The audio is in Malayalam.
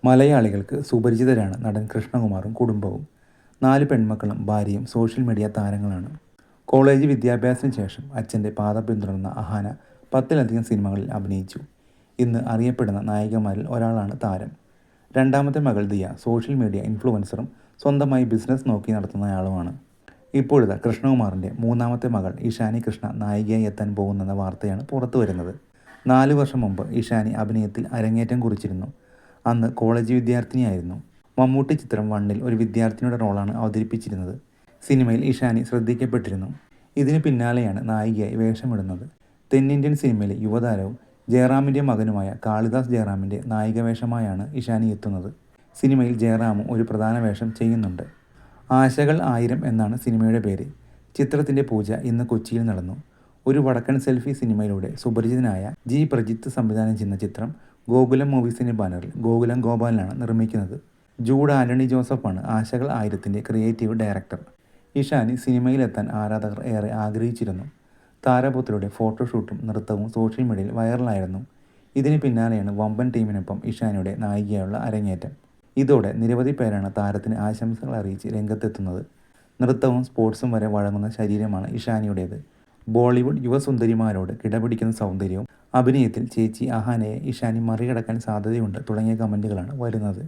മലയാളികൾക്ക് സുപരിചിതരാണ് നടൻ കൃഷ്ണകുമാറും കുടുംബവും. 4 പെൺമക്കളും ഭാര്യയും സോഷ്യൽ മീഡിയ താരങ്ങളാണ്. കോളേജ് വിദ്യാഭ്യാസത്തിന് ശേഷം അച്ഛൻ്റെ പാത പിന്തുടർന്ന അഹാന 10ലധികം സിനിമകളിൽ അഭിനയിച്ചു. ഇന്ന് അറിയപ്പെടുന്ന നായികമാരിൽ ഒരാളാണ് താരം. രണ്ടാമത്തെ മകൾ ദിയ സോഷ്യൽ മീഡിയ ഇൻഫ്ലുവൻസറും സ്വന്തമായി ബിസിനസ് നോക്കി നടത്തുന്നയാളുമാണ്. ഇപ്പോഴത്തെ കൃഷ്ണകുമാറിൻ്റെ മൂന്നാമത്തെ മകൾ ഇഷാനി കൃഷ്ണ നായികയായി എത്താൻ പോകുന്നെന്ന വാർത്തയാണ് പുറത്തു വരുന്നത്. 4 വർഷം മുമ്പ് ഇഷാനി അഭിനയത്തിൽ അരങ്ങേറ്റം കുറിച്ചിരുന്നു. അന്ന് കോളേജ് വിദ്യാർത്ഥിനിയായിരുന്നു. മമ്മൂട്ടി ചിത്രം 1-ൽ ഒരു വിദ്യാർത്ഥിനിയുടെ റോളാണ് അവതരിപ്പിച്ചിരുന്നത്. സിനിമയിൽ ഇഷാനി ശ്രദ്ധിക്കപ്പെട്ടിരുന്നു. ഇതിന് പിന്നാലെയാണ് നായികയായി വേഷമിടുന്നത്. തെന്നിന്ത്യൻ സിനിമയിലെ യുവതാരവും ജയറാമിൻ്റെ മകനുമായ കാളിദാസ് ജയറാമിൻ്റെ നായിക വേഷമായാണ് ഇഷാനി എത്തുന്നത്. സിനിമയിൽ ജയറാമും ഒരു പ്രധാന വേഷം ചെയ്യുന്നുണ്ട്. ആശകൾ 1000 എന്നാണ് സിനിമയുടെ പേര്. ചിത്രത്തിൻ്റെ പൂജ ഇന്ന് കൊച്ചിയിൽ നടന്നു. ഒരു വടക്കൻ സെൽഫി സിനിമയിലൂടെ സുപരിചിതനായ ജി പ്രജിത്ത് സംവിധാനം ചെയ്യുന്ന ചിത്രം ഗോകുലം മൂവീസിൻ്റെ ബാനറിൽ ഗോകുലം ഗോപാലനാണ് നിർമ്മിക്കുന്നത്. ജൂഡ് ആൻ്റണി ജോസഫാണ് ആശകൾ 1000ൻ്റെ ക്രിയേറ്റീവ് ഡയറക്ടർ. ഇഷാനി സിനിമയിലെത്താൻ ആരാധകർ ഏറെ ആഗ്രഹിച്ചിരുന്നു. താരപുത്രിയുടെ ഫോട്ടോഷൂട്ടും നൃത്തവും സോഷ്യൽ മീഡിയയിൽ വൈറലായിരുന്നു. ഇതിന് പിന്നാലെയാണ് വമ്പൻ ടീമിനൊപ്പം ഇഷാനിയുടെ നായികയായുള്ള അരങ്ങേറ്റം. ഇതോടെ നിരവധി പേരാണ് താരത്തിന് ആശംസകൾ അറിയിച്ച് രംഗത്തെത്തുന്നത്. നൃത്തവും സ്പോർട്സും വരെ വഴങ്ങുന്ന ശരീരമാണ് ഇഷാനിയുടേത്. ബോളിവുഡ് യുവസുന്ദരിമാരോട് കിടപിടിക്കുന്ന സൗന്ദര്യവും അഭിനയത്തിൽ ചേച്ചി അഹാനയെ ഇഷാനി മറികടക്കാൻ സാധ്യതയുണ്ട് തുടങ്ങിയ കമൻറ്റുകളാണ് വരുന്നത്.